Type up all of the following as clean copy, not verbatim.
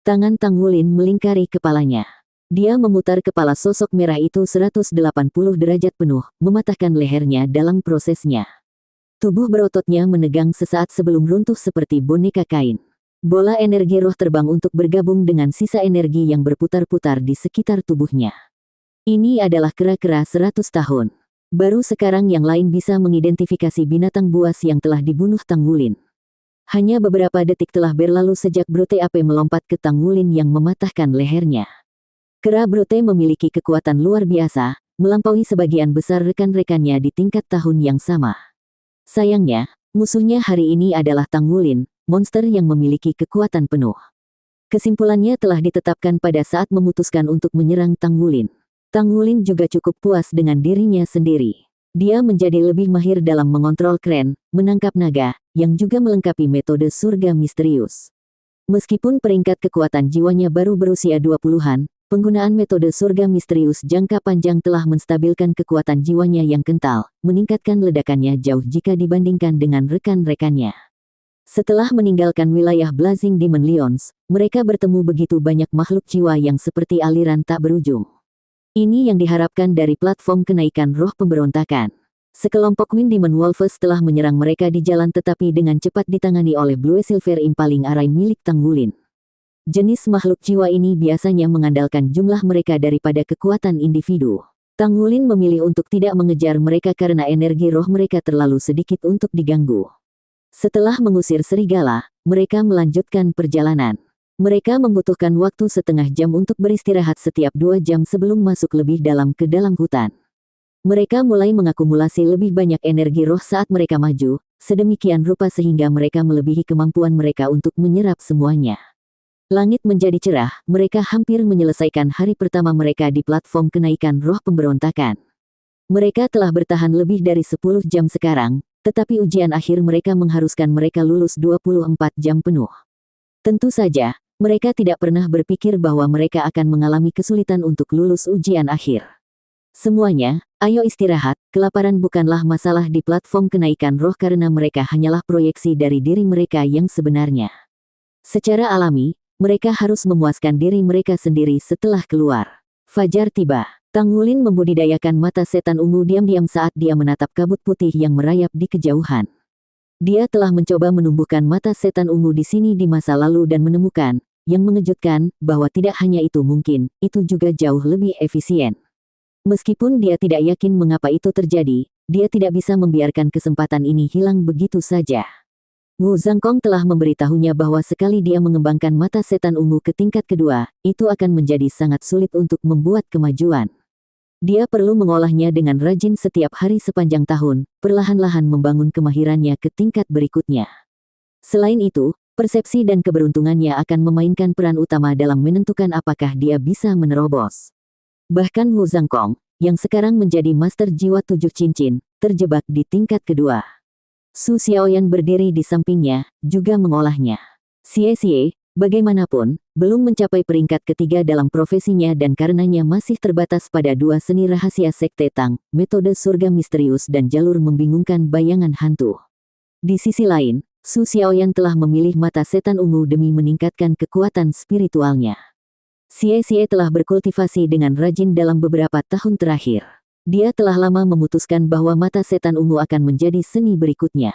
Tangan Tang Wulin melingkari kepalanya. Dia memutar kepala sosok merah itu 180 derajat penuh, mematahkan lehernya dalam prosesnya. Tubuh berototnya menegang sesaat sebelum runtuh seperti boneka kain. Bola energi roh terbang untuk bergabung dengan sisa energi yang berputar-putar di sekitar tubuhnya. Ini adalah kera-kera 100 tahun. Baru sekarang yang lain bisa mengidentifikasi binatang buas yang telah dibunuh Tang Wulin. Hanya beberapa detik telah berlalu sejak Brute Ape melompat ke Tang Wulin yang mematahkan lehernya. Kera Brute memiliki kekuatan luar biasa, melampaui sebagian besar rekan-rekannya di tingkat tahun yang sama. Sayangnya, musuhnya hari ini adalah Tang Wulin, monster yang memiliki kekuatan penuh. Kesimpulannya telah ditetapkan pada saat memutuskan untuk menyerang Tang Wulin. Tang Wulin juga cukup puas dengan dirinya sendiri. Dia menjadi lebih mahir dalam mengontrol kren, menangkap naga, yang juga melengkapi metode surga misterius. Meskipun peringkat kekuatan jiwanya baru berusia 20-an, penggunaan metode surga misterius jangka panjang telah menstabilkan kekuatan jiwanya yang kental, meningkatkan ledakannya jauh jika dibandingkan dengan rekan-rekannya. Setelah meninggalkan wilayah Blazing Demon Lions, mereka bertemu begitu banyak makhluk jiwa yang seperti aliran tak berujung. Ini yang diharapkan dari platform kenaikan roh pemberontakan. Sekelompok Wind Demon Wolves telah menyerang mereka di jalan tetapi dengan cepat ditangani oleh Blue Silver Impaling Arai milik Tang Wulin. Jenis makhluk jiwa ini biasanya mengandalkan jumlah mereka daripada kekuatan individu. Tang Wulin memilih untuk tidak mengejar mereka karena energi roh mereka terlalu sedikit untuk diganggu. Setelah mengusir serigala, mereka melanjutkan perjalanan. Mereka membutuhkan waktu setengah jam untuk beristirahat setiap 2 jam sebelum masuk lebih dalam ke dalam hutan. Mereka mulai mengakumulasi lebih banyak energi roh saat mereka maju, sedemikian rupa sehingga mereka melebihi kemampuan mereka untuk menyerap semuanya. Langit menjadi cerah, mereka hampir menyelesaikan hari pertama mereka di platform kenaikan roh pemberontakan. Mereka telah bertahan lebih dari 10 jam sekarang, tetapi ujian akhir mereka mengharuskan mereka lulus 24 jam penuh. Tentu saja, mereka tidak pernah berpikir bahwa mereka akan mengalami kesulitan untuk lulus ujian akhir. Semuanya, ayo istirahat, kelaparan bukanlah masalah di platform kenaikan roh karena mereka hanyalah proyeksi dari diri mereka yang sebenarnya. Secara alami, mereka harus memuaskan diri mereka sendiri setelah keluar. Fajar tiba. Tang Wulin membudidayakan mata setan ungu diam-diam saat dia menatap kabut putih yang merayap di kejauhan. Dia telah mencoba menumbuhkan mata setan ungu di sini di masa lalu dan menemukan, yang mengejutkan, bahwa tidak hanya itu mungkin, itu juga jauh lebih efisien. Meskipun dia tidak yakin mengapa itu terjadi, dia tidak bisa membiarkan kesempatan ini hilang begitu saja. Wu Zhangkong telah memberitahunya bahwa sekali dia mengembangkan mata setan ungu ke tingkat kedua, itu akan menjadi sangat sulit untuk membuat kemajuan. Dia perlu mengolahnya dengan rajin setiap hari sepanjang tahun, perlahan-lahan membangun kemahirannya ke tingkat berikutnya. Selain itu, persepsi dan keberuntungannya akan memainkan peran utama dalam menentukan apakah dia bisa menerobos. Bahkan Wu Zhangkong, yang sekarang menjadi Master Jiwa 7 Cincin, terjebak di tingkat kedua. Su Xiaoyan berdiri di sampingnya, juga mengolahnya. Xie, bagaimanapun, belum mencapai peringkat ketiga dalam profesinya dan karenanya masih terbatas pada 2 seni rahasia Sekte Tang, metode surga misterius dan jalur membingungkan bayangan hantu. Di sisi lain, Su Xiaoyan telah memilih mata setan ungu demi meningkatkan kekuatan spiritualnya. Xie telah berkultivasi dengan rajin dalam beberapa tahun terakhir. Dia telah lama memutuskan bahwa mata setan ungu akan menjadi seni berikutnya.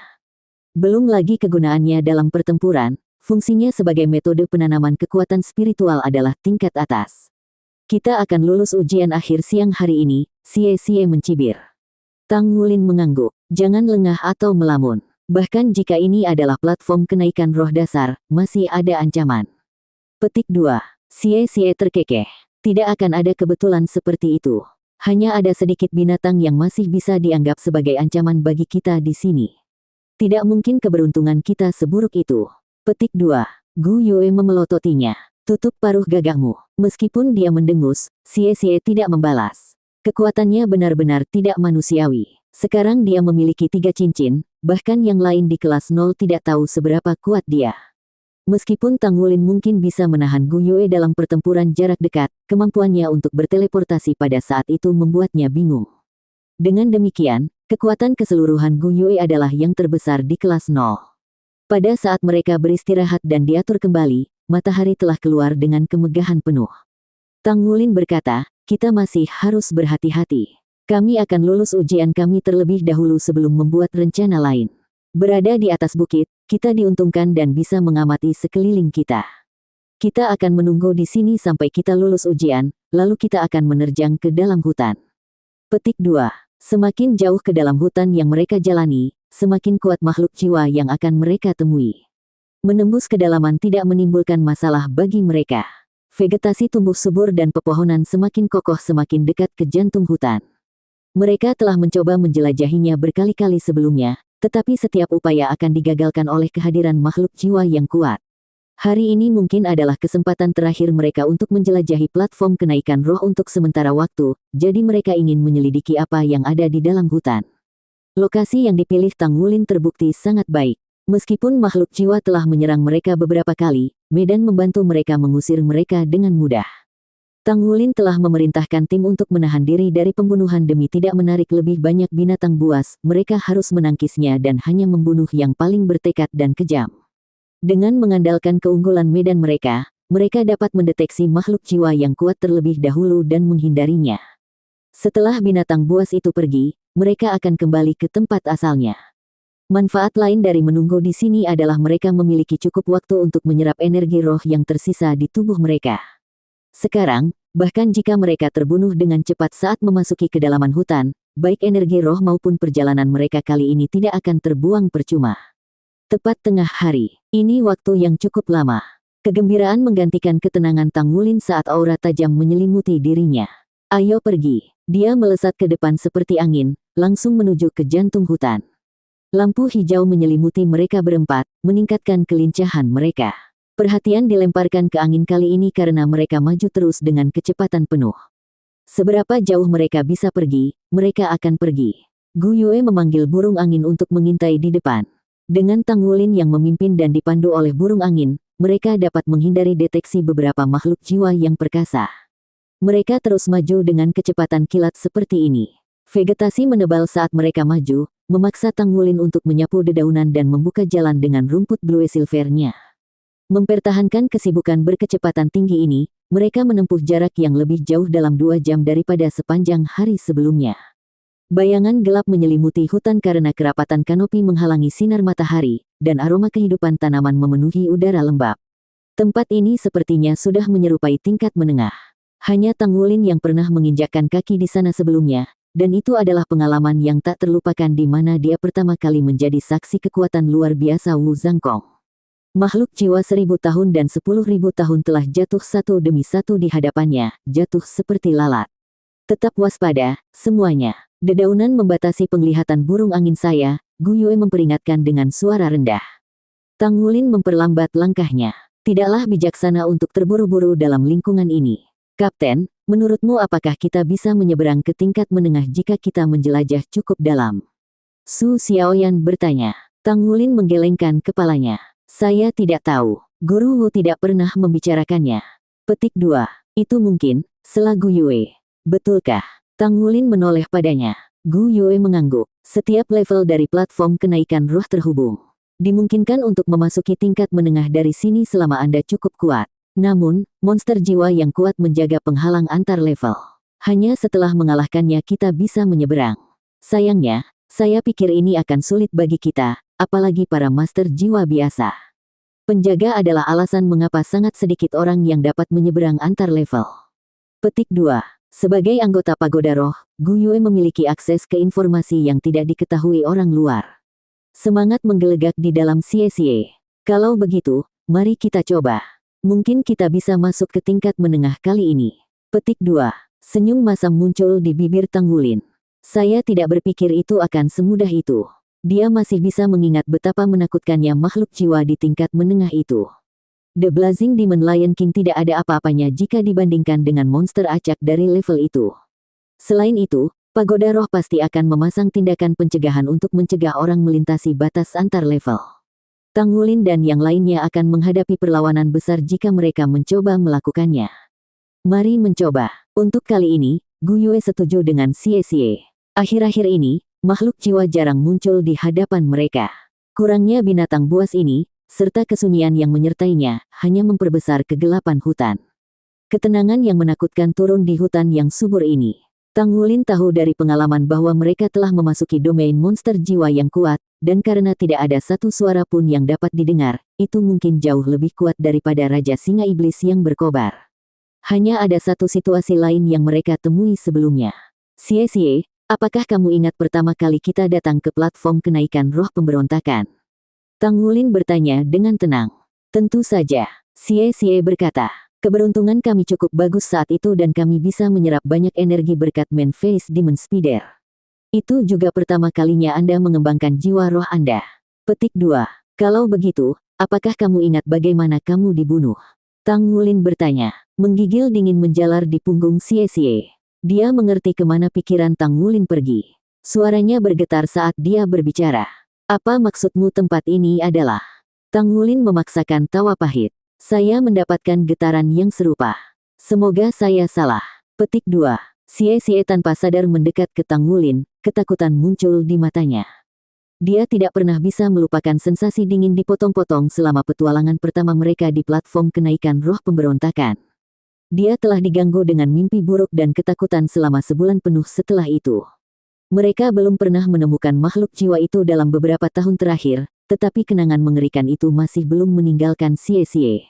Belum lagi kegunaannya dalam pertempuran, fungsinya sebagai metode penanaman kekuatan spiritual adalah tingkat atas. Kita akan lulus ujian akhir siang hari ini, Xie mencibir. Tang Wulin mengangguk, jangan lengah atau melamun. Bahkan jika ini adalah platform kenaikan roh dasar, masih ada ancaman. Petik 2. Xie terkekeh. Tidak akan ada kebetulan seperti itu. Hanya ada sedikit binatang yang masih bisa dianggap sebagai ancaman bagi kita di sini. Tidak mungkin keberuntungan kita seburuk itu. Petik 2. Gu Yue memelototinya. Tutup paruh gagahmu. Meskipun dia mendengus, Xie tidak membalas. Kekuatannya benar-benar tidak manusiawi. Sekarang dia memiliki 3 cincin, bahkan yang lain di kelas 0 tidak tahu seberapa kuat dia. Meskipun Tang Wulin mungkin bisa menahan Gu Yue dalam pertempuran jarak dekat, kemampuannya untuk berteleportasi pada saat itu membuatnya bingung. Dengan demikian, kekuatan keseluruhan Gu Yue adalah yang terbesar di kelas 0. Pada saat mereka beristirahat dan diatur kembali, matahari telah keluar dengan kemegahan penuh. Tang Wulin berkata, kita masih harus berhati-hati. Kami akan lulus ujian kami terlebih dahulu sebelum membuat rencana lain. Berada di atas bukit, kita diuntungkan dan bisa mengamati sekeliling kita. Kita akan menunggu di sini sampai kita lulus ujian, lalu kita akan menerjang ke dalam hutan. Petik 2. Semakin jauh ke dalam hutan yang mereka jalani, semakin kuat makhluk jiwa yang akan mereka temui. Menembus kedalaman tidak menimbulkan masalah bagi mereka. Vegetasi tumbuh subur dan pepohonan semakin kokoh semakin dekat ke jantung hutan. Mereka telah mencoba menjelajahinya berkali-kali sebelumnya, tetapi setiap upaya akan digagalkan oleh kehadiran makhluk jiwa yang kuat. Hari ini mungkin adalah kesempatan terakhir mereka untuk menjelajahi platform kenaikan roh untuk sementara waktu, jadi mereka ingin menyelidiki apa yang ada di dalam hutan. Lokasi yang dipilih Tang Wulin terbukti sangat baik. Meskipun makhluk jiwa telah menyerang mereka beberapa kali, medan membantu mereka mengusir mereka dengan mudah. Tang Wulin telah memerintahkan tim untuk menahan diri dari pembunuhan demi tidak menarik lebih banyak binatang buas, mereka harus menangkisnya dan hanya membunuh yang paling bertekad dan kejam. Dengan mengandalkan keunggulan medan mereka dapat mendeteksi makhluk jiwa yang kuat terlebih dahulu dan menghindarinya. Setelah binatang buas itu pergi, mereka akan kembali ke tempat asalnya. Manfaat lain dari menunggu di sini adalah mereka memiliki cukup waktu untuk menyerap energi roh yang tersisa di tubuh mereka. Sekarang, bahkan jika mereka terbunuh dengan cepat saat memasuki kedalaman hutan, baik energi roh maupun perjalanan mereka kali ini tidak akan terbuang percuma. Tepat tengah hari, ini waktu yang cukup lama. Kegembiraan menggantikan ketenangan Tang Wulin saat aura tajam menyelimuti dirinya. Ayo pergi. Dia melesat ke depan seperti angin, langsung menuju ke jantung hutan. Lampu hijau menyelimuti mereka berempat, meningkatkan kelincahan mereka. Perhatian dilemparkan ke angin kali ini karena mereka maju terus dengan kecepatan penuh. Seberapa jauh mereka bisa pergi, mereka akan pergi. Gu Yue memanggil burung angin untuk mengintai di depan. Dengan Tang Wulin yang memimpin dan dipandu oleh burung angin, mereka dapat menghindari deteksi beberapa makhluk jiwa yang perkasa. Mereka terus maju dengan kecepatan kilat seperti ini. Vegetasi menebal saat mereka maju, memaksa Tang Wulin untuk menyapu dedaunan dan membuka jalan dengan rumput blue silvernya. Mempertahankan kesibukan berkecepatan tinggi ini, mereka menempuh jarak yang lebih jauh dalam 2 jam daripada sepanjang hari sebelumnya. Bayangan gelap menyelimuti hutan karena kerapatan kanopi menghalangi sinar matahari, dan aroma kehidupan tanaman memenuhi udara lembab. Tempat ini sepertinya sudah menyerupai tingkat menengah. Hanya Tang Wulin yang pernah menginjakkan kaki di sana sebelumnya, dan itu adalah pengalaman yang tak terlupakan di mana dia pertama kali menjadi saksi kekuatan luar biasa Wu Zhangkong. Makhluk jiwa 1000 tahun dan 10.000 tahun telah jatuh satu demi satu di hadapannya, jatuh seperti lalat. Tetap waspada, semuanya. Dedaunan membatasi penglihatan burung angin saya, Gu Yue memperingatkan dengan suara rendah. Tang Wulin memperlambat langkahnya. Tidaklah bijaksana untuk terburu-buru dalam lingkungan ini. Kapten, menurutmu apakah kita bisa menyeberang ke tingkat menengah jika kita menjelajah cukup dalam? Su Xiaoyan bertanya. Tang Wulin menggelengkan kepalanya. Saya tidak tahu. Guru Wu tidak pernah membicarakannya. Petik 2. Itu mungkin, sela Gu Yue. Betulkah? Tang Wulin menoleh padanya. Gu Yue mengangguk. Setiap level dari platform kenaikan roh terhubung. Dimungkinkan untuk memasuki tingkat menengah dari sini selama Anda cukup kuat. Namun, monster jiwa yang kuat menjaga penghalang antar level. Hanya setelah mengalahkannya kita bisa menyeberang. Sayangnya, saya pikir ini akan sulit bagi kita, apalagi para master jiwa biasa. Penjaga adalah alasan mengapa sangat sedikit orang yang dapat menyeberang antar level. Petik 2. Sebagai anggota Pagoda Roh, Gu Yue memiliki akses ke informasi yang tidak diketahui orang luar. Semangat menggelegak di dalam Xie. Kalau begitu, mari kita coba. Mungkin kita bisa masuk ke tingkat menengah kali ini. Petik 2. Senyum masam muncul di bibir Tang Wulin. Saya tidak berpikir itu akan semudah itu. Dia masih bisa mengingat betapa menakutkannya makhluk jiwa di tingkat menengah itu. The Blazing Demon Lion King tidak ada apa-apanya jika dibandingkan dengan monster acak dari level itu. Selain itu, Pagoda Roh pasti akan memasang tindakan pencegahan untuk mencegah orang melintasi batas antar level. Tang Wulin dan yang lainnya akan menghadapi perlawanan besar jika mereka mencoba melakukannya. Mari mencoba. Untuk kali ini, Gu Yue setuju dengan Xie. Akhir-akhir ini, makhluk jiwa jarang muncul di hadapan mereka. Kurangnya binatang buas ini, serta kesunyian yang menyertainya, hanya memperbesar kegelapan hutan. Ketenangan yang menakutkan turun di hutan yang subur ini. Tang Wulin tahu dari pengalaman bahwa mereka telah memasuki domain monster jiwa yang kuat, dan karena tidak ada satu suara pun yang dapat didengar, itu mungkin jauh lebih kuat daripada Raja Singa Iblis yang berkobar. Hanya ada satu situasi lain yang mereka temui sebelumnya. Xie, apakah kamu ingat pertama kali kita datang ke platform kenaikan roh pemberontakan? Tang Wulin bertanya dengan tenang. Tentu saja, Xie berkata. Keberuntungan kami cukup bagus saat itu dan kami bisa menyerap banyak energi berkat Man Face Demon Spider. Itu juga pertama kalinya Anda mengembangkan jiwa roh Anda. Petik 2. Kalau begitu, apakah kamu ingat bagaimana kamu dibunuh? Tang Wulin bertanya, menggigil dingin menjalar di punggung Xie. Dia mengerti kemana pikiran Tang Wulin pergi. Suaranya bergetar saat dia berbicara. Apa maksudmu tempat ini adalah? Tang Wulin memaksakan tawa pahit. Saya mendapatkan getaran yang serupa. Semoga saya salah. Petik 2. Xie tanpa sadar mendekat ke Tang Wulin, ketakutan muncul di matanya. Dia tidak pernah bisa melupakan sensasi dingin dipotong-potong selama petualangan pertama mereka di platform kenaikan roh pemberontakan. Dia telah diganggu dengan mimpi buruk dan ketakutan selama sebulan penuh setelah itu. Mereka belum pernah menemukan makhluk jiwa itu dalam beberapa tahun terakhir, tetapi kenangan mengerikan itu masih belum meninggalkan Xie.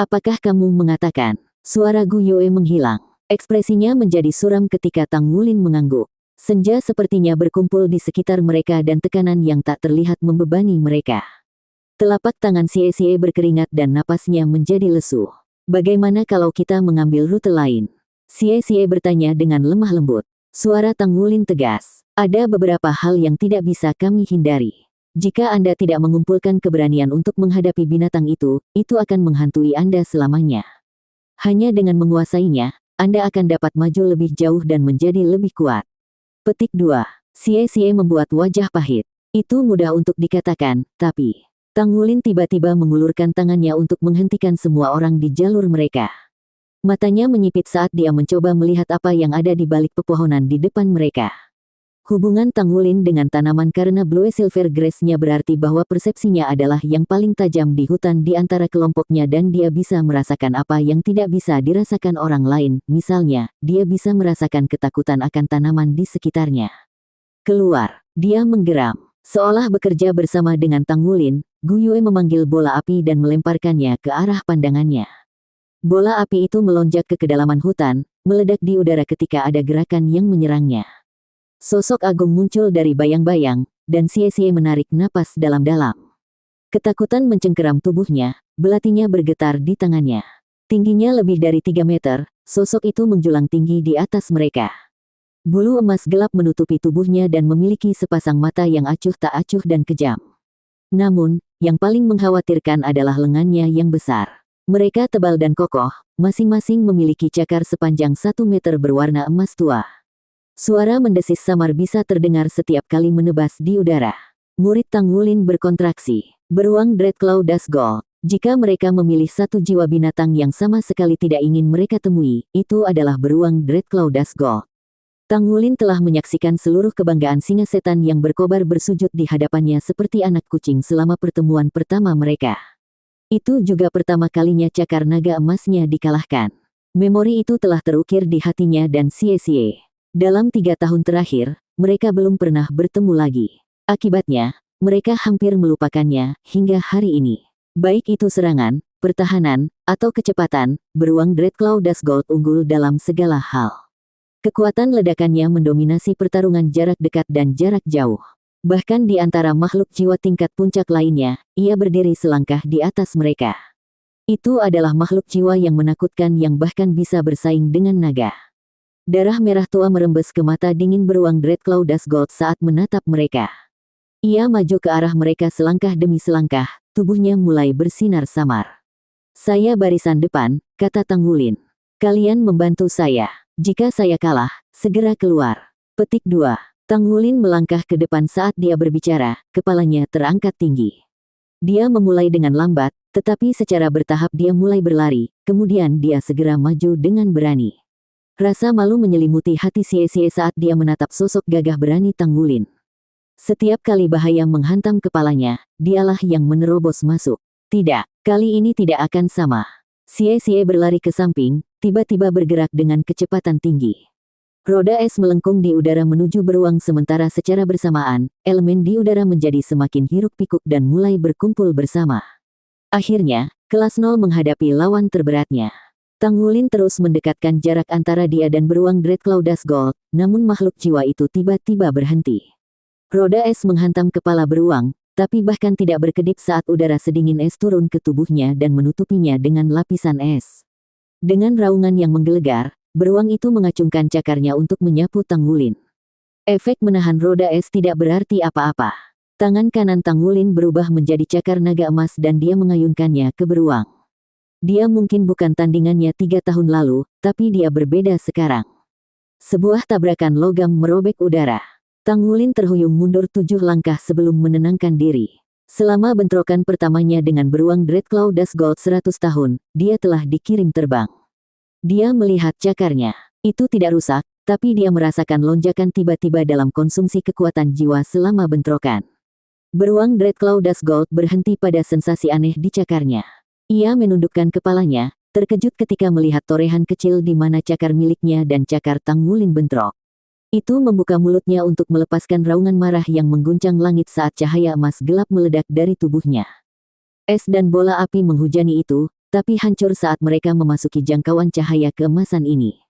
Apakah kamu mengatakan? Suara Gu Yue menghilang. Ekspresinya menjadi suram ketika Tang Wulin mengangguk. Senja sepertinya berkumpul di sekitar mereka dan tekanan yang tak terlihat membebani mereka. Telapak tangan Xie berkeringat dan napasnya menjadi lesu. Bagaimana kalau kita mengambil rute lain? Xie bertanya dengan lemah lembut. Suara Tang Wulin tegas. Ada beberapa hal yang tidak bisa kami hindari. Jika Anda tidak mengumpulkan keberanian untuk menghadapi binatang itu akan menghantui Anda selamanya. Hanya dengan menguasainya, Anda akan dapat maju lebih jauh dan menjadi lebih kuat. Petik 2. Xie membuat wajah pahit. Itu mudah untuk dikatakan, tapi... Tang Wulin tiba-tiba mengulurkan tangannya untuk menghentikan semua orang di jalur mereka. Matanya menyipit saat dia mencoba melihat apa yang ada di balik pepohonan di depan mereka. Hubungan Tang Wulin dengan tanaman karena Blue Silver Grass-nya berarti bahwa persepsinya adalah yang paling tajam di hutan di antara kelompoknya dan dia bisa merasakan apa yang tidak bisa dirasakan orang lain, misalnya, dia bisa merasakan ketakutan akan tanaman di sekitarnya. Keluar, dia menggeram. Seolah bekerja bersama dengan Tang Wulin, Gu Yue memanggil bola api dan melemparkannya ke arah pandangannya. Bola api itu melonjak ke kedalaman hutan, meledak di udara ketika ada gerakan yang menyerangnya. Sosok agung muncul dari bayang-bayang, dan Xie menarik napas dalam-dalam. Ketakutan mencengkeram tubuhnya, belatinya bergetar di tangannya. Tingginya lebih dari 3 meter, sosok itu menjulang tinggi di atas mereka. Bulu emas gelap menutupi tubuhnya dan memiliki sepasang mata yang acuh tak acuh dan kejam. Namun, yang paling mengkhawatirkan adalah lengannya yang besar. Mereka tebal dan kokoh, masing-masing memiliki cakar sepanjang 1 meter berwarna emas tua. Suara mendesis samar bisa terdengar setiap kali menebas di udara. Murid Tang Wulin berkontraksi. Beruang Dreadclaw Dazgol. Jika mereka memilih satu jiwa binatang yang sama sekali tidak ingin mereka temui, itu adalah beruang Dreadclaw Dazgol. Tang Wulin telah menyaksikan seluruh kebanggaan singa setan yang berkobar bersujud di hadapannya seperti anak kucing selama pertemuan pertama mereka. Itu juga pertama kalinya cakar naga emasnya dikalahkan. Memori itu telah terukir di hatinya dan Xie. Dalam 3 tahun terakhir, mereka belum pernah bertemu lagi. Akibatnya, mereka hampir melupakannya hingga hari ini. Baik itu serangan, pertahanan, atau kecepatan, beruang Dreadclaw Dazgol unggul dalam segala hal. Kekuatan ledakannya mendominasi pertarungan jarak dekat dan jarak jauh. Bahkan di antara makhluk jiwa tingkat puncak lainnya, ia berdiri selangkah di atas mereka. Itu adalah makhluk jiwa yang menakutkan yang bahkan bisa bersaing dengan naga. Darah merah tua merembes ke mata dingin beruang Dreadclaw Dazgol saat menatap mereka. Ia maju ke arah mereka selangkah demi selangkah, tubuhnya mulai bersinar samar. Saya barisan depan, kata Tang Wulin. Kalian membantu saya. Jika saya kalah, segera keluar. Petik 2. Tang Wulin melangkah ke depan saat dia berbicara, kepalanya terangkat tinggi. Dia memulai dengan lambat, tetapi secara bertahap dia mulai berlari, kemudian dia segera maju dengan berani. Rasa malu menyelimuti hati Xie saat dia menatap sosok gagah berani Tang Wulin. Setiap kali bahaya menghantam kepalanya, dialah yang menerobos masuk. Tidak, kali ini tidak akan sama. Xie berlari ke samping, tiba-tiba bergerak dengan kecepatan tinggi. Roda es melengkung di udara menuju beruang sementara secara bersamaan, elemen di udara menjadi semakin hiruk-pikuk dan mulai berkumpul bersama. Akhirnya, kelas 0 menghadapi lawan terberatnya. Tang Wulin terus mendekatkan jarak antara dia dan beruang Dreadclaw Dusgold, namun makhluk jiwa itu tiba-tiba berhenti. Roda es menghantam kepala beruang, tapi bahkan tidak berkedip saat udara sedingin es turun ke tubuhnya dan menutupinya dengan lapisan es. Dengan raungan yang menggelegar, beruang itu mengacungkan cakarnya untuk menyapu Tang Wulin. Efek menahan roda es tidak berarti apa-apa. Tangan kanan Tang Wulin berubah menjadi cakar naga emas dan dia mengayunkannya ke beruang. Dia mungkin bukan tandingannya 3 tahun lalu, tapi dia berbeda sekarang. Sebuah tabrakan logam merobek udara. Tang Wulin terhuyung mundur 7 langkah sebelum menenangkan diri. Selama bentrokan pertamanya dengan beruang Dreadclaw Dusgold 100 tahun, dia telah dikirim terbang. Dia melihat cakarnya. Itu tidak rusak, tapi dia merasakan lonjakan tiba-tiba dalam konsumsi kekuatan jiwa selama bentrokan. Beruang Dreadclaw Dusgold berhenti pada sensasi aneh di cakarnya. Ia menundukkan kepalanya, terkejut ketika melihat torehan kecil di mana cakar miliknya dan cakar Tang Wulin bentrok. Itu membuka mulutnya untuk melepaskan raungan marah yang mengguncang langit saat cahaya emas gelap meledak dari tubuhnya. Es dan bola api menghujani itu, tapi hancur saat mereka memasuki jangkauan cahaya keemasan ini.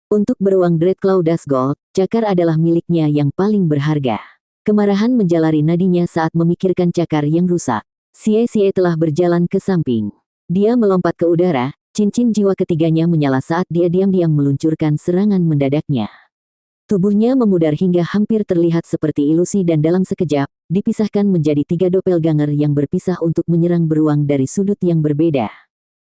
Untuk beruang Dreadclaw Dusgold, cakar adalah miliknya yang paling berharga. Kemarahan menjalari nadinya saat memikirkan cakar yang rusak. Xie telah berjalan ke samping. Dia melompat ke udara, cincin jiwa ketiganya menyala saat dia diam-diam meluncurkan serangan mendadaknya. Tubuhnya memudar hingga hampir terlihat seperti ilusi dan dalam sekejap, dipisahkan menjadi 3 doppelganger yang berpisah untuk menyerang beruang dari sudut yang berbeda.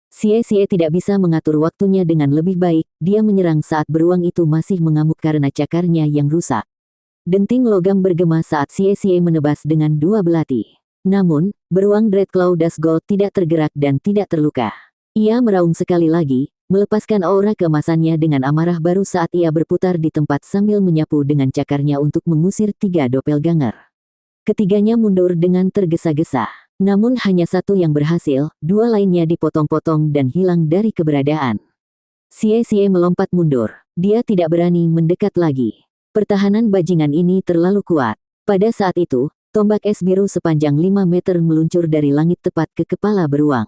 Xie tidak bisa mengatur waktunya dengan lebih baik, dia menyerang saat beruang itu masih mengamuk karena cakarnya yang rusak. Denting logam bergema saat Xie menebas dengan 2 belati. Namun, beruang Dreadclaw Dusgold tidak tergerak dan tidak terluka. Ia meraung sekali lagi, melepaskan aura keemasannya dengan amarah baru saat ia berputar di tempat sambil menyapu dengan cakarnya untuk mengusir 3 doppelganger. Ketiganya mundur dengan tergesa-gesa. Namun hanya satu yang berhasil, 2 lainnya dipotong-potong dan hilang dari keberadaan. Xie melompat mundur. Dia tidak berani mendekat lagi. Pertahanan bajingan ini terlalu kuat. Pada saat itu, tombak es biru sepanjang 5 meter meluncur dari langit tepat ke kepala beruang.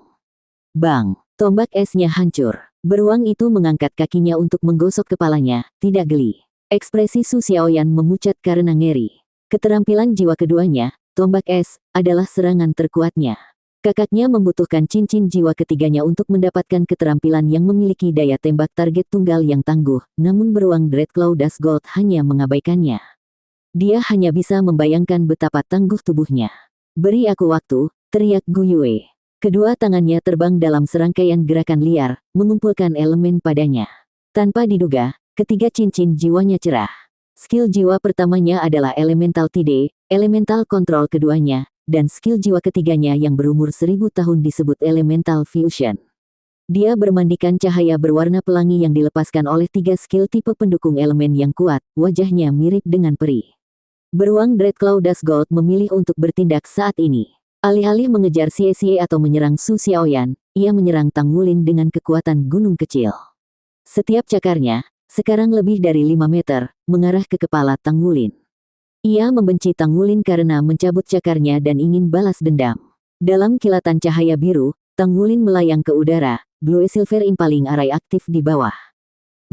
Bang! Tombak esnya hancur. Beruang itu mengangkat kakinya untuk menggosok kepalanya, tidak geli. Ekspresi Su Xiaoyan memucat karena ngeri. Keterampilan jiwa keduanya, tombak es, adalah serangan terkuatnya. Kakaknya membutuhkan cincin jiwa ketiganya untuk mendapatkan keterampilan yang memiliki daya tembak target tunggal yang tangguh, namun beruang Dreadclaw Dusgold hanya mengabaikannya. Dia hanya bisa membayangkan betapa tangguh tubuhnya. Beri aku waktu, teriak Gu Yue. Kedua tangannya terbang dalam serangkaian gerakan liar, mengumpulkan elemen padanya. Tanpa diduga, ketiga cincin jiwanya cerah. Skill jiwa pertamanya adalah Elemental Tide, Elemental Control keduanya, dan skill jiwa ketiganya yang berumur 1000 tahun disebut Elemental Fusion. Dia bermandikan cahaya berwarna pelangi yang dilepaskan oleh 3 skill tipe pendukung elemen yang kuat, wajahnya mirip dengan peri. Beruang Dreadclaw Dusgold memilih untuk bertindak saat ini. Alih-alih mengejar Xie atau menyerang Su Xiaoyan, ia menyerang Tang Wulin dengan kekuatan gunung kecil. Setiap cakarnya, sekarang lebih dari 5 meter, mengarah ke kepala Tang Wulin. Ia membenci Tang Wulin karena mencabut cakarnya dan ingin balas dendam. Dalam kilatan cahaya biru, Tang Wulin melayang ke udara, Blue Silver Impaling Array aktif di bawah.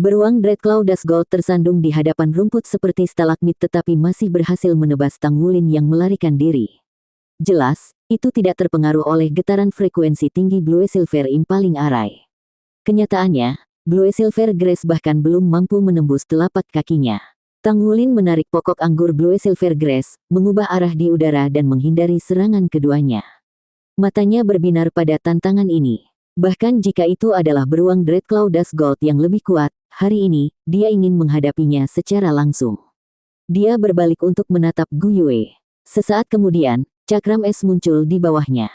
Beruang Dreadclaw Dusgold tersandung di hadapan rumput seperti stalagmit tetapi masih berhasil menebas Tang Wulin yang melarikan diri. Jelas, itu tidak terpengaruh oleh getaran frekuensi tinggi Blue Silver Impaling Array. Kenyataannya, Blue Silver Grace bahkan belum mampu menembus telapak kakinya. Tang Wulin menarik pokok anggur Blue Silver Grace, mengubah arah di udara dan menghindari serangan keduanya. Matanya berbinar pada tantangan ini. Bahkan jika itu adalah beruang Dreadclaw Dusgold yang lebih kuat, hari ini, dia ingin menghadapinya secara langsung. Dia berbalik untuk menatap Gu Yue. Sesaat kemudian, cakram es muncul di bawahnya.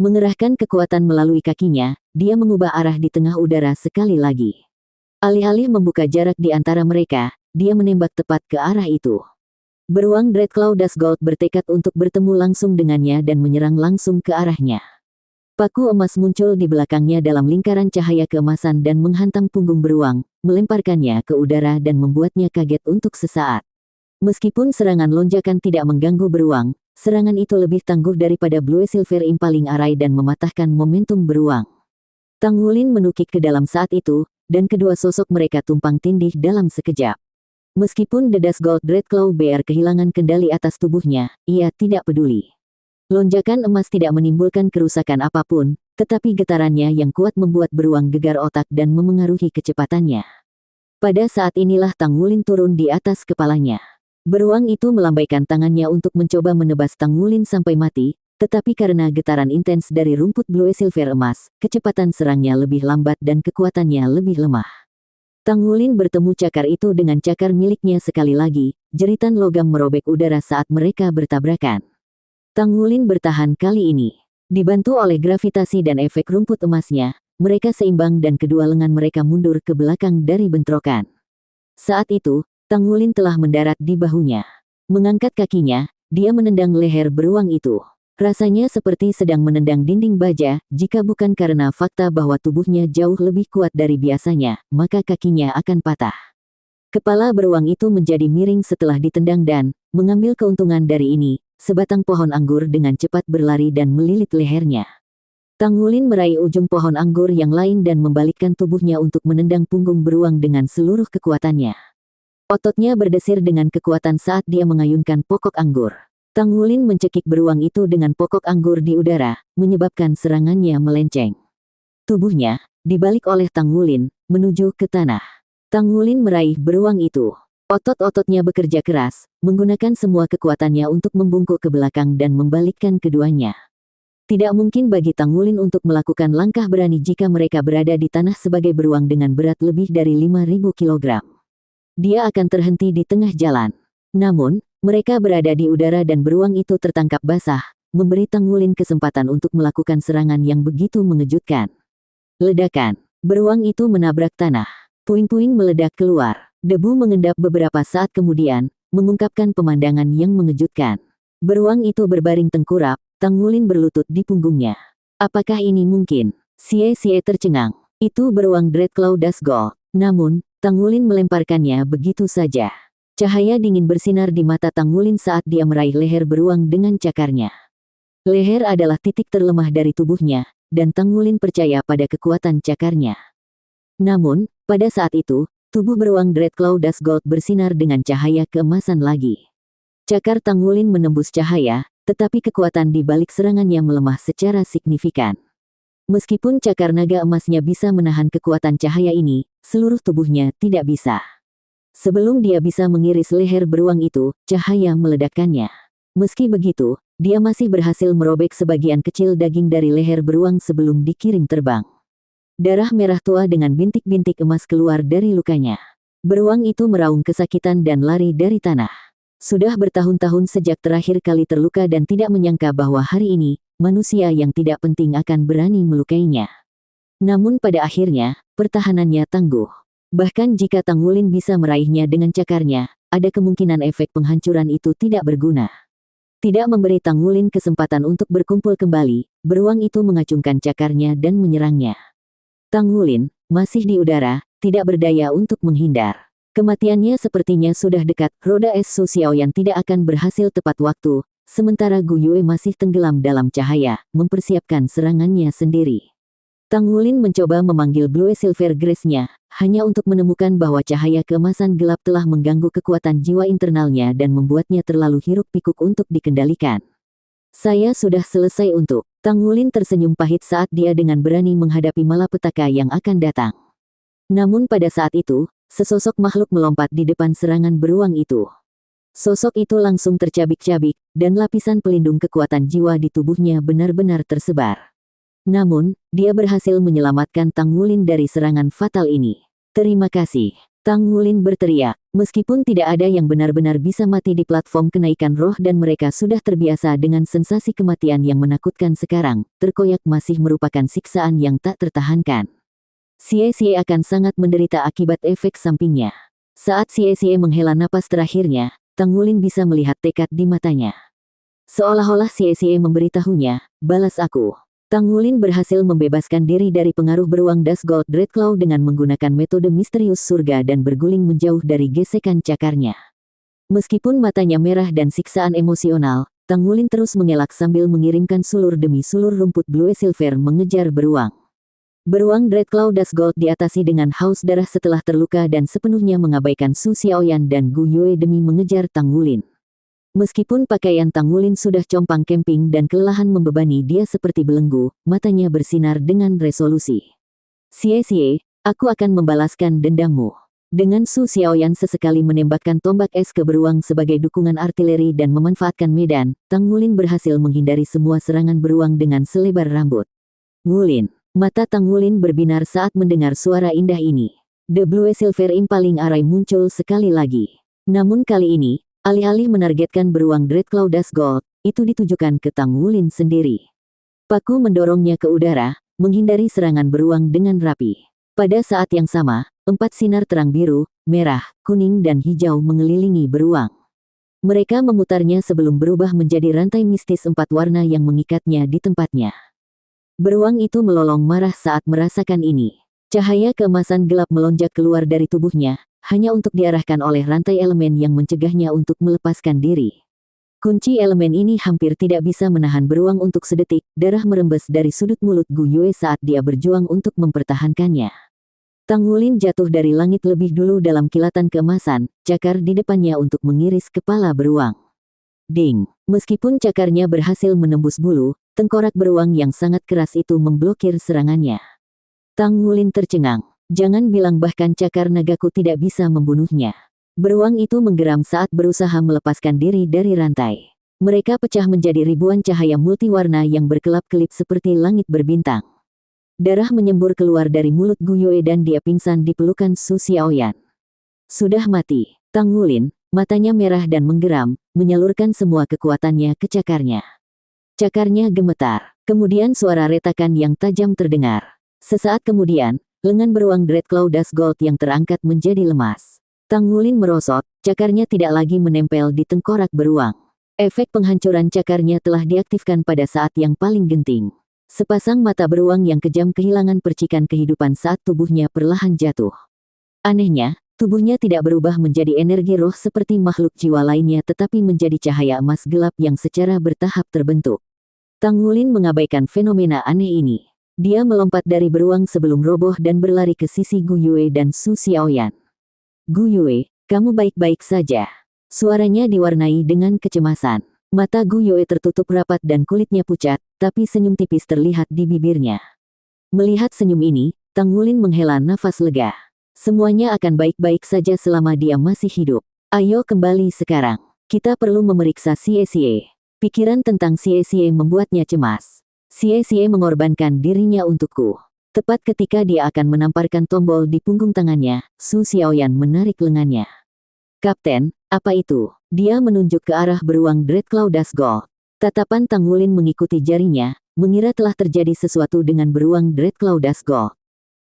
Mengerahkan kekuatan melalui kakinya, dia mengubah arah di tengah udara sekali lagi. Alih-alih membuka jarak di antara mereka, dia menembak tepat ke arah itu. Beruang Dreadclaw Dusgold bertekad untuk bertemu langsung dengannya dan menyerang langsung ke arahnya. Paku emas muncul di belakangnya dalam lingkaran cahaya keemasan dan menghantam punggung beruang, melemparkannya ke udara dan membuatnya kaget untuk sesaat. Meskipun serangan lonjakan tidak mengganggu beruang, serangan itu lebih tangguh daripada Blue Silver Impaling Array dan mematahkan momentum beruang. Tang Wulin menukik ke dalam saat itu, dan kedua sosok mereka tumpang tindih dalam sekejap. Meskipun dedas Gold Dreadclaw Bear kehilangan kendali atas tubuhnya, ia tidak peduli. Lonjakan emas tidak menimbulkan kerusakan apapun, tetapi getarannya yang kuat membuat beruang gegar otak dan memengaruhi kecepatannya. Pada saat inilah Tang Wulin turun di atas kepalanya. Beruang itu melambaikan tangannya untuk mencoba menebas Tang Wulin sampai mati, tetapi karena getaran intens dari rumput Blue Silver emas, kecepatan serangnya lebih lambat dan kekuatannya lebih lemah. Tang Wulin bertemu cakar itu dengan cakar miliknya sekali lagi, jeritan logam merobek udara saat mereka bertabrakan. Tang Wulin bertahan kali ini. Dibantu oleh gravitasi dan efek rumput emasnya, mereka seimbang dan kedua lengan mereka mundur ke belakang dari bentrokan. Saat itu, Tang Wulin telah mendarat di bahunya. Mengangkat kakinya, dia menendang leher beruang itu. Rasanya seperti sedang menendang dinding baja, jika bukan karena fakta bahwa tubuhnya jauh lebih kuat dari biasanya, maka kakinya akan patah. Kepala beruang itu menjadi miring setelah ditendang dan, mengambil keuntungan dari ini, sebatang pohon anggur dengan cepat berlari dan melilit lehernya. Tang Wulin meraih ujung pohon anggur yang lain dan membalikkan tubuhnya untuk menendang punggung beruang dengan seluruh kekuatannya. Ototnya berdesir dengan kekuatan saat dia mengayunkan pokok anggur. Tang Wulin mencekik beruang itu dengan pokok anggur di udara, menyebabkan serangannya melenceng. Tubuhnya, dibalik oleh Tang Wulin, menuju ke tanah. Tang Wulin meraih beruang itu. Otot-ototnya bekerja keras, menggunakan semua kekuatannya untuk membungkuk ke belakang dan membalikkan keduanya. Tidak mungkin bagi Tang Wulin untuk melakukan langkah berani jika mereka berada di tanah sebagai beruang dengan berat lebih dari 5.000 kg. Dia akan terhenti di tengah jalan. Namun, mereka berada di udara dan beruang itu tertangkap basah, memberi Tang Wulin kesempatan untuk melakukan serangan yang begitu mengejutkan. Ledakan. Beruang itu menabrak tanah. Puing-puing meledak keluar. Debu mengendap beberapa saat kemudian, mengungkapkan pemandangan yang mengejutkan. Beruang itu berbaring tengkurap, Tang Wulin berlutut di punggungnya. Apakah ini mungkin? Xie tercengang. Itu beruang Dreadclaw Dust Gold. Namun, Tang Wulin melemparkannya begitu saja. Cahaya dingin bersinar di mata Tang Wulin saat dia meraih leher beruang dengan cakarnya. Leher adalah titik terlemah dari tubuhnya, dan Tang Wulin percaya pada kekuatan cakarnya. Namun, pada saat itu, tubuh beruang Dreadclaw Dust Gold bersinar dengan cahaya keemasan lagi. Cakar Tang Wulin menembus cahaya, tetapi kekuatan di balik serangannya melemah secara signifikan. Meskipun cakar naga emasnya bisa menahan kekuatan cahaya ini, seluruh tubuhnya tidak bisa. Sebelum dia bisa mengiris leher beruang itu, cahaya meledakkannya. Meski begitu, dia masih berhasil merobek sebagian kecil daging dari leher beruang sebelum dikirim terbang. Darah merah tua dengan bintik-bintik emas keluar dari lukanya. Beruang itu meraung kesakitan dan lari dari tanah. Sudah bertahun-tahun sejak terakhir kali terluka dan tidak menyangka bahwa hari ini, manusia yang tidak penting akan berani melukainya. Namun pada akhirnya, pertahanannya tangguh. Bahkan jika Tang Wulin bisa meraihnya dengan cakarnya, ada kemungkinan efek penghancuran itu tidak berguna. Tidak memberi Tang Wulin kesempatan untuk berkumpul kembali, beruang itu mengacungkan cakarnya dan menyerangnya. Tang Wulin, masih di udara, tidak berdaya untuk menghindar. Kematiannya sepertinya sudah dekat, roda es Su Xiaoyan tidak akan berhasil tepat waktu, sementara Gu Yue masih tenggelam dalam cahaya, mempersiapkan serangannya sendiri. Tang Wulin mencoba memanggil Blue Silver Grace-nya, hanya untuk menemukan bahwa cahaya keemasan gelap telah mengganggu kekuatan jiwa internalnya dan membuatnya terlalu hiruk-pikuk untuk dikendalikan. Saya sudah selesai untuk. Tang Wulin tersenyum pahit saat dia dengan berani menghadapi malapetaka yang akan datang. Namun pada saat itu, sesosok makhluk melompat di depan serangan beruang itu. Sosok itu langsung tercabik-cabik, dan lapisan pelindung kekuatan jiwa di tubuhnya benar-benar tersebar. Namun, dia berhasil menyelamatkan Tang Wulin dari serangan fatal ini. Terima kasih. Tang Wulin berteriak, meskipun tidak ada yang benar-benar bisa mati di platform kenaikan roh dan mereka sudah terbiasa dengan sensasi kematian yang menakutkan sekarang, terkoyak masih merupakan siksaan yang tak tertahankan. Xie akan sangat menderita akibat efek sampingnya. Saat Xie menghela napas terakhirnya, Tang Wulin bisa melihat tekad di matanya. Seolah-olah Xie memberitahunya, balas aku. Tang Wulin berhasil membebaskan diri dari pengaruh beruang Dust Gold Dreadclaw dengan menggunakan metode misterius surga dan berguling menjauh dari gesekan cakarnya. Meskipun matanya merah dan siksaan emosional, Tang Wulin terus mengelak sambil mengirimkan sulur demi sulur rumput Blue Silver mengejar beruang. Beruang Dreadclaw Dust Gold diatasi dengan haus darah setelah terluka dan sepenuhnya mengabaikan Su Xiaoyan dan Gu Yue demi mengejar Tang Wulin. Meskipun pakaian Tang Wulin sudah compang camping dan kelelahan membebani dia seperti belenggu, matanya bersinar dengan resolusi. "Xie, aku akan membalaskan dendammu." Dengan Su Xiaoyan sesekali menembakkan tombak es ke beruang sebagai dukungan artileri dan memanfaatkan medan, Tang Wulin berhasil menghindari semua serangan beruang dengan selebar rambut. "Wulin." Mata Tang Wulin berbinar saat mendengar suara indah ini. The Blue Silver Impaling Array muncul sekali lagi. Namun kali ini, alih-alih menargetkan beruang Dreadclaw Dust Gold, itu ditujukan ke Tang Wulin sendiri. Paku mendorongnya ke udara, menghindari serangan beruang dengan rapi. Pada saat yang sama, 4 sinar terang biru, merah, kuning dan hijau mengelilingi beruang. Mereka memutarnya sebelum berubah menjadi rantai mistis 4 warna yang mengikatnya di tempatnya. Beruang itu melolong marah saat merasakan ini. Cahaya keemasan gelap melonjak keluar dari tubuhnya, hanya untuk diarahkan oleh rantai elemen yang mencegahnya untuk melepaskan diri. Kunci elemen ini hampir tidak bisa menahan beruang untuk sedetik, darah merembes dari sudut mulut Gu Yue saat dia berjuang untuk mempertahankannya. Tang Wulin jatuh dari langit lebih dulu dalam kilatan keemasan, cakar di depannya untuk mengiris kepala beruang. Ding! Meskipun cakarnya berhasil menembus bulu, tengkorak beruang yang sangat keras itu memblokir serangannya. Tang Wulin tercengang. Jangan bilang bahkan cakar nagaku tidak bisa membunuhnya. Beruang itu menggeram saat berusaha melepaskan diri dari rantai. Mereka pecah menjadi ribuan cahaya multiwarna yang berkelap-kelip seperti langit berbintang. Darah menyembur keluar dari mulut Gu Yue dan dia pingsan di pelukan Su Xiaoyan. Sudah mati. Tang Wulin, matanya merah dan menggeram, menyalurkan semua kekuatannya ke cakarnya. Cakarnya gemetar. Kemudian suara retakan yang tajam terdengar. Sesaat kemudian, lengan beruang Dreadclaw Dust Gold yang terangkat menjadi lemas. Tang Wulin merosot, cakarnya tidak lagi menempel di tengkorak beruang. Efek penghancuran cakarnya telah diaktifkan pada saat yang paling genting. Sepasang mata beruang yang kejam kehilangan percikan kehidupan saat tubuhnya perlahan jatuh. Anehnya, tubuhnya tidak berubah menjadi energi roh seperti makhluk jiwa lainnya tetapi menjadi cahaya emas gelap yang secara bertahap terbentuk. Tang Wulin mengabaikan fenomena aneh ini. Dia melompat dari beruang sebelum roboh dan berlari ke sisi Gu Yue dan Su Xiaoyan. "Gu Yue, kamu baik-baik saja?" Suaranya diwarnai dengan kecemasan. Mata Gu Yue tertutup rapat dan kulitnya pucat, tapi senyum tipis terlihat di bibirnya. Melihat senyum ini, Tang Wulin menghela nafas lega. Semuanya akan baik-baik saja selama dia masih hidup. "Ayo kembali sekarang. Kita perlu memeriksa Xie." Pikiran tentang Xie membuatnya cemas. Xie mengorbankan dirinya untukku. Tepat ketika dia akan menamparkan tombol di punggung tangannya, Su Xiaoyan menarik lengannya. "Kapten, apa itu?" Dia menunjuk ke arah beruang Dreadclaw Dust Gold. Tatapan Tang Wulin mengikuti jarinya, mengira telah terjadi sesuatu dengan beruang Dreadclaw Dust Gold.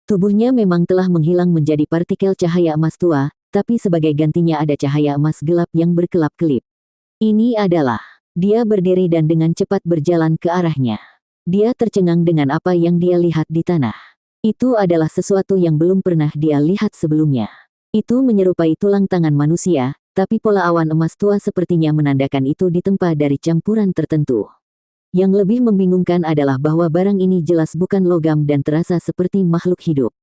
Tubuhnya memang telah menghilang menjadi partikel cahaya emas tua, tapi sebagai gantinya ada cahaya emas gelap yang berkelap-kelip. Ini adalah. Dia berdiri dan dengan cepat berjalan ke arahnya. Dia tercengang dengan apa yang dia lihat di tanah. Itu adalah sesuatu yang belum pernah dia lihat sebelumnya. Itu menyerupai tulang tangan manusia, tapi pola awan emas tua sepertinya menandakan itu ditempa dari campuran tertentu. Yang lebih membingungkan adalah bahwa barang ini jelas bukan logam dan terasa seperti makhluk hidup.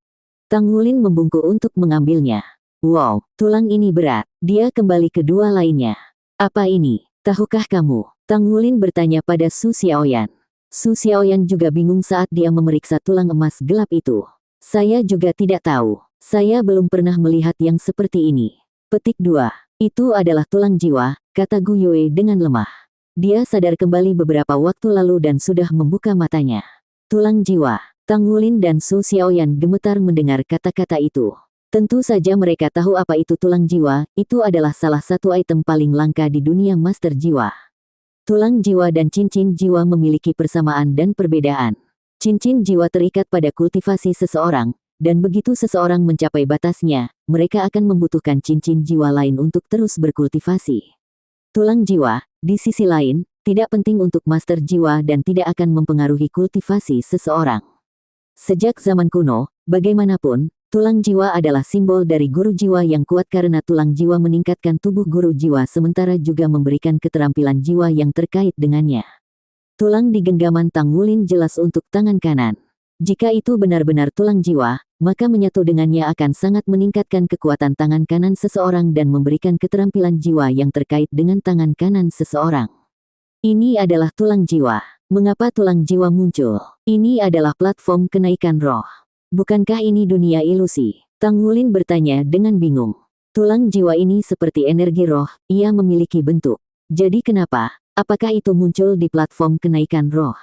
Tang Wulin membungkuk untuk mengambilnya. "Wow, tulang ini berat." Dia kembali ke dua lainnya. "Apa ini? Tahukah kamu?" Tang Wulin bertanya pada Su Xiaoyan. Su Xiaoyan juga bingung saat dia memeriksa tulang emas gelap itu. "Saya juga tidak tahu. Saya belum pernah melihat yang seperti ini." Petik 2. "Itu adalah tulang jiwa," kata Gu Yue dengan lemah. Dia sadar kembali beberapa waktu lalu dan sudah membuka matanya. Tulang jiwa. Tang Wulin dan Su Xiaoyan gemetar mendengar kata-kata itu. Tentu saja mereka tahu apa itu tulang jiwa, itu adalah salah satu item paling langka di dunia master jiwa. Tulang jiwa dan cincin jiwa memiliki persamaan dan perbedaan. Cincin jiwa terikat pada kultivasi seseorang, dan begitu seseorang mencapai batasnya, mereka akan membutuhkan cincin jiwa lain untuk terus berkultivasi. Tulang jiwa, di sisi lain, Tidak penting untuk master jiwa dan tidak akan mempengaruhi kultivasi seseorang. Sejak zaman kuno, bagaimanapun, tulang jiwa adalah simbol dari guru jiwa yang kuat karena tulang jiwa meningkatkan tubuh guru jiwa sementara juga memberikan keterampilan jiwa yang terkait dengannya. Tulang di genggaman Tang Wulin jelas untuk tangan kanan. Jika itu benar-benar tulang jiwa, maka menyatu dengannya akan sangat meningkatkan kekuatan tangan kanan seseorang dan memberikan keterampilan jiwa yang terkait dengan tangan kanan seseorang. Ini adalah tulang jiwa. Mengapa tulang jiwa muncul? Ini adalah platform kenaikan roh. Bukankah ini dunia ilusi? Tang Wulin bertanya dengan bingung. Tulang jiwa ini seperti energi roh, ia memiliki bentuk. Jadi kenapa? Apakah itu muncul di platform kenaikan roh?